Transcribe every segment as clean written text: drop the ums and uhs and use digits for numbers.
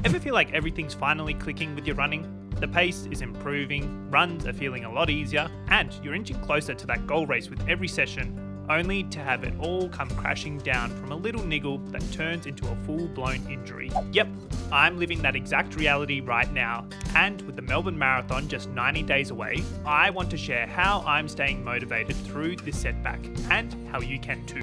Ever feel like everything's finally clicking with your running? The pace is improving, runs are feeling a lot easier, and you're inching closer to that goal race with every session, only to have it all come crashing down from a little niggle that turns into a full-blown injury. Yep, I'm living that exact reality right now, and with the Melbourne Marathon just 90 days away, I want to share how I'm staying motivated through this setback, and how you can too.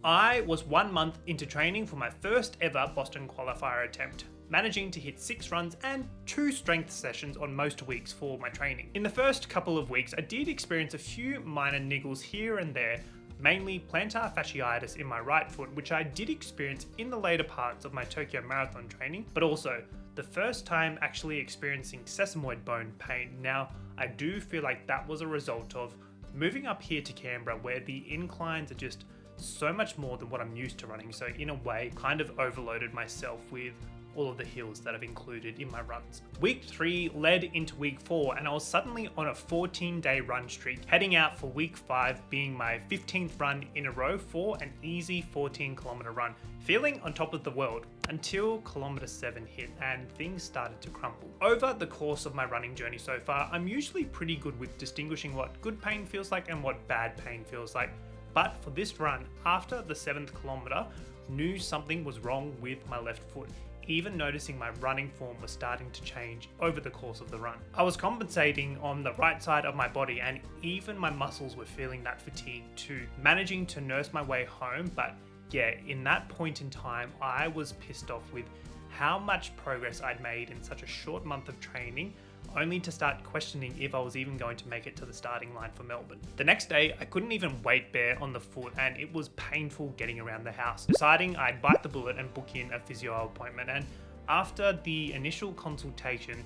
I was 1 month into training for my first ever Boston qualifier attempt, managing to hit 6 runs and 2 strength sessions on most weeks for my training. In the first couple of weeks, I did experience a few minor niggles here and there, mainly plantar fasciitis in my right foot, which I did experience in the later parts of my Tokyo Marathon training, but also the first time actually experiencing sesamoid bone pain. Now, I do feel like that was a result of moving up here to Canberra, where the inclines are just so much more than what I'm used to running. So in a way, kind of overloaded myself with all of the hills that I've included in my runs. Week 3 led into week 4 and I was suddenly on a 14-day run streak, heading out for week 5 being my 15th run in a row for an easy 14-kilometer run, feeling on top of the world until kilometer 7 hit and things started to crumble. Over the course of my running journey so far, I'm usually pretty good with distinguishing what good pain feels like and what bad pain feels like. But for this run, after the 7th kilometer, knew something was wrong with my left foot, even noticing my running form was starting to change over the course of the run. I was compensating on the right side of my body and even my muscles were feeling that fatigue too, managing to nurse my way home. But yeah, in that point in time, I was pissed off with how much progress I'd made in such a short month of training, only to start questioning if I was even going to make it to the starting line for Melbourne. The next day, I couldn't even weight bear on the foot and it was painful getting around the house, deciding I'd bite the bullet and book in a physio appointment. And after the initial consultation,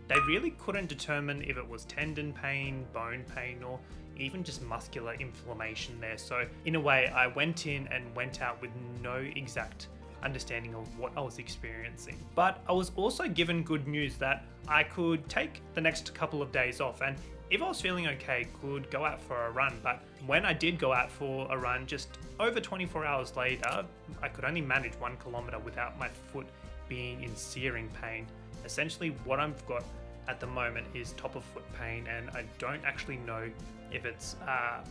they really couldn't determine if it was tendon pain, bone pain, or even just muscular inflammation there. So in a way, I went in and went out with no exact understanding of what I was experiencing. But I was also given good news that I could take the next couple of days off and if I was feeling okay, could go out for a run. But when I did go out for a run, just over 24 hours later, I could only manage 1 kilometer without my foot being in searing pain. Essentially what I've got at the moment is top of foot pain and I don't actually know if it's a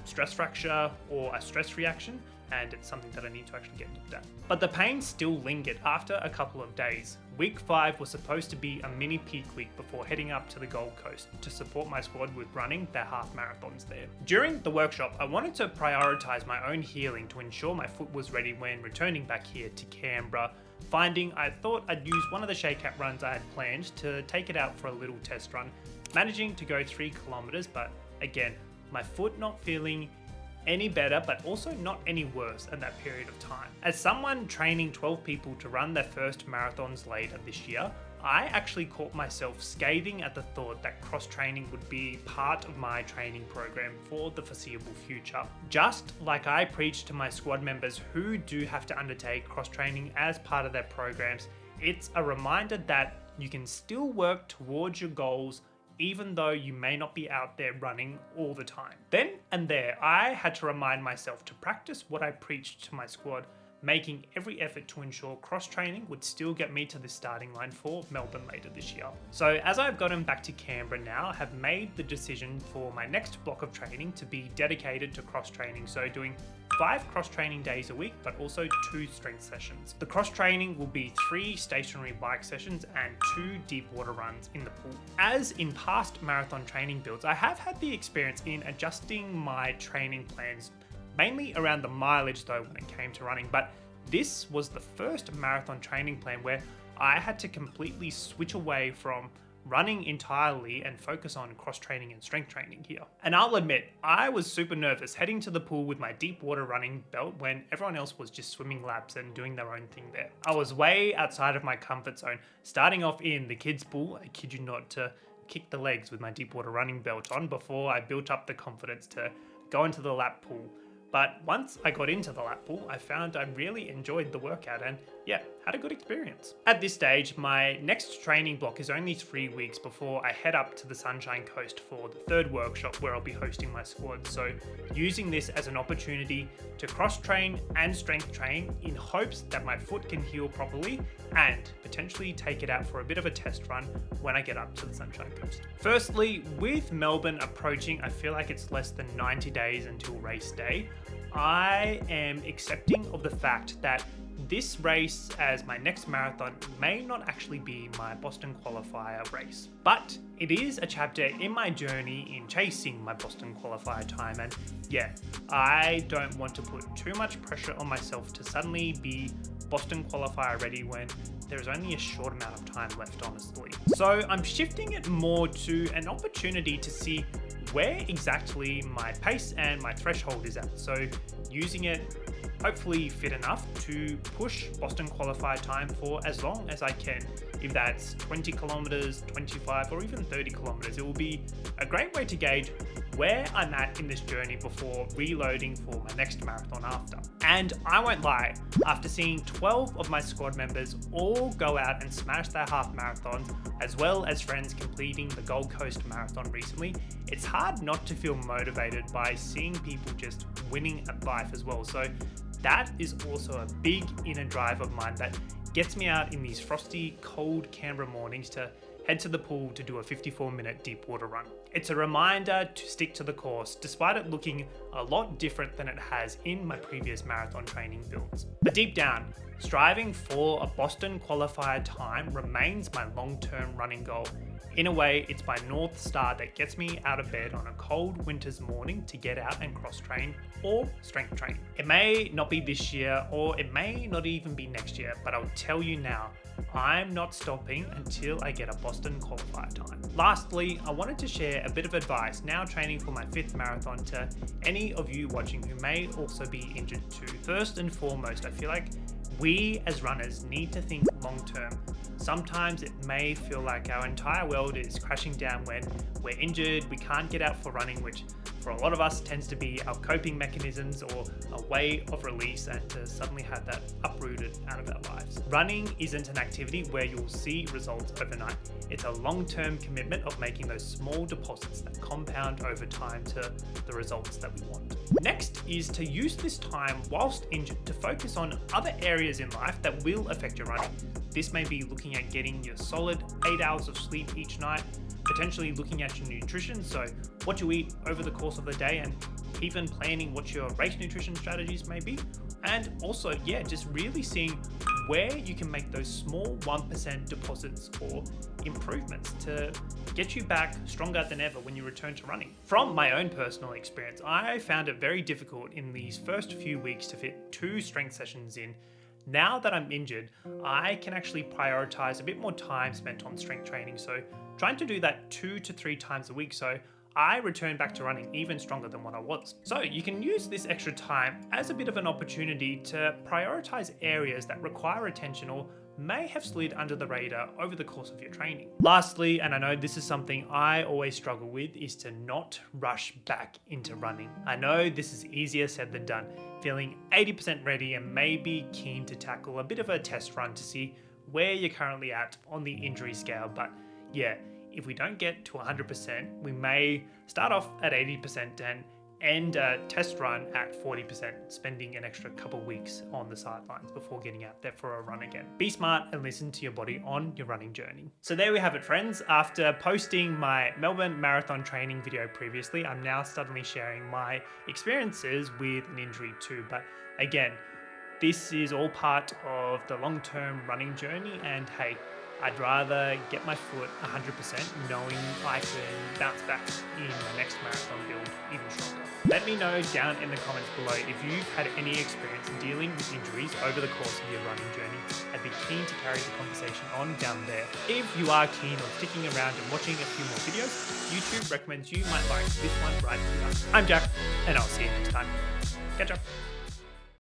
stress fracture or a stress reaction, and it's something that I need to actually get looked at. But the pain still lingered after a couple of days. Week 5 was supposed to be a mini peak week before heading up to the Gold Coast to support my squad with running their half marathons there. During the workshop, I wanted to prioritize my own healing to ensure my foot was ready when returning back here to Canberra, finding I thought I'd use one of the Shakeout runs I had planned to take it out for a little test run, managing to go 3 kilometers, but again, my foot not feeling any better, but also not any worse at that period of time. As someone training 12 people to run their first marathons later this year, I actually caught myself scathing at the thought that cross-training would be part of my training program for the foreseeable future. Just like I preach to my squad members who do have to undertake cross-training as part of their programs, it's a reminder that you can still work towards your goals even though you may not be out there running all the time. Then and there, I had to remind myself to practice what I preached to my squad, making every effort to ensure cross-training would still get me to the starting line for Melbourne later this year. So as I've gotten back to Canberra now, I have made the decision for my next block of training to be dedicated to cross-training, so doing 5 cross-training days a week, but also 2 strength sessions. The cross-training will be 3 stationary bike sessions and 2 deep water runs in the pool. As in past marathon training builds, I have had the experience in adjusting my training plans, mainly around the mileage though when it came to running, but this was the first marathon training plan where I had to completely switch away from running entirely and focus on cross-training and strength training here. And I'll admit, I was super nervous heading to the pool with my deep water running belt when everyone else was just swimming laps and doing their own thing there. I was way outside of my comfort zone, starting off in the kids pool, I kid you not, to kick the legs with my deep water running belt on before I built up the confidence to go into the lap pool. But once I got into the lap pool, I found I really enjoyed the workout and yeah, had a good experience. At this stage, my next training block is only 3 weeks before I head up to the Sunshine Coast for the third workshop where I'll be hosting my squad. So using this as an opportunity to cross train and strength train in hopes that my foot can heal properly and potentially take it out for a bit of a test run when I get up to the Sunshine Coast. Firstly, with Melbourne approaching, I feel like it's less than 90 days until race day. I am accepting of the fact that this race as my next marathon may not actually be my Boston qualifier race, but it is a chapter in my journey in chasing my Boston qualifier time. And yeah, I don't want to put too much pressure on myself to suddenly be Boston qualifier ready when there's only a short amount of time left, honestly. So I'm shifting it more to an opportunity to see where exactly my pace and my threshold is at. So using it hopefully fit enough to push Boston qualifier time for as long as I can. If that's 20 kilometers, 25, or even 30 kilometers, it will be a great way to gauge where I'm at in this journey before reloading for my next marathon after. And I won't lie, after seeing 12 of my squad members all go out and smash their half marathons, as well as friends completing the Gold Coast Marathon recently, it's hard not to feel motivated by seeing people just winning at life as well. So that is also a big inner drive of mine that gets me out in these frosty, cold Canberra mornings to head to the pool to do a 54-minute deep water run. It's a reminder to stick to the course, despite it looking a lot different than it has in my previous marathon training builds. But deep down, striving for a Boston qualifier time remains my long-term running goal. In a way, it's my North Star that gets me out of bed on a cold winter's morning to get out and cross-train or strength train. It may not be this year, or it may not even be next year, but I'll tell you now, I'm not stopping until I get a Boston qualifier time. Lastly, I wanted to share a bit of advice now training for my 5th marathon to any of you watching who may also be injured too. First and foremost, I feel like we as runners need to think long term. Sometimes it may feel like our entire world is crashing down when we're injured, we can't get out for running, which for a lot of us tends to be our coping mechanisms or a way of release, and to suddenly have that uprooted out of our lives. Running isn't an activity where you'll see results overnight. It's a long-term commitment of making those small deposits that compound over time to the results that we want. Next is to use this time whilst injured to focus on other areas in life that will affect your running. This may be looking at getting your solid 8 hours of sleep each night, potentially looking at your nutrition, so what you eat over the course of the day, and even planning what your race nutrition strategies may be. And also, just really seeing where you can make those small 1% deposits or improvements to get you back stronger than ever when you return to running. From my own personal experience, I found it very difficult in these first few weeks to fit 2 strength sessions in. Now that I'm injured, I can actually prioritize a bit more time spent on strength training, so trying to do that 2 to 3 times a week, so I return back to running even stronger than what I was. So you can use this extra time as a bit of an opportunity to prioritize areas that require attention or may have slid under the radar over the course of your training. Lastly, and I know this is something I always struggle with, is to not rush back into running. I know this is easier said than done, feeling 80% ready and maybe keen to tackle a bit of a test run to see where you're currently at on the injury scale. But if we don't get to 100%, we may start off at 80% and end a test run at 40%, spending an extra couple weeks on the sidelines before getting out there for a run again. Be smart and listen to your body on your running journey. So there we have it, friends. After posting my Melbourne Marathon training video previously, I'm now suddenly sharing my experiences with an injury too. But again, this is all part of the long-term running journey, and hey, I'd rather get my foot 100% knowing I can bounce back in my next marathon build even stronger. Let me know down in the comments below if you've had any experience dealing with injuries over the course of your running journey. I'd be keen to carry the conversation on down there. If you are keen on sticking around and watching a few more videos, YouTube recommends you might like this one right here. I'm Jack, and I'll see you next time. Catch up.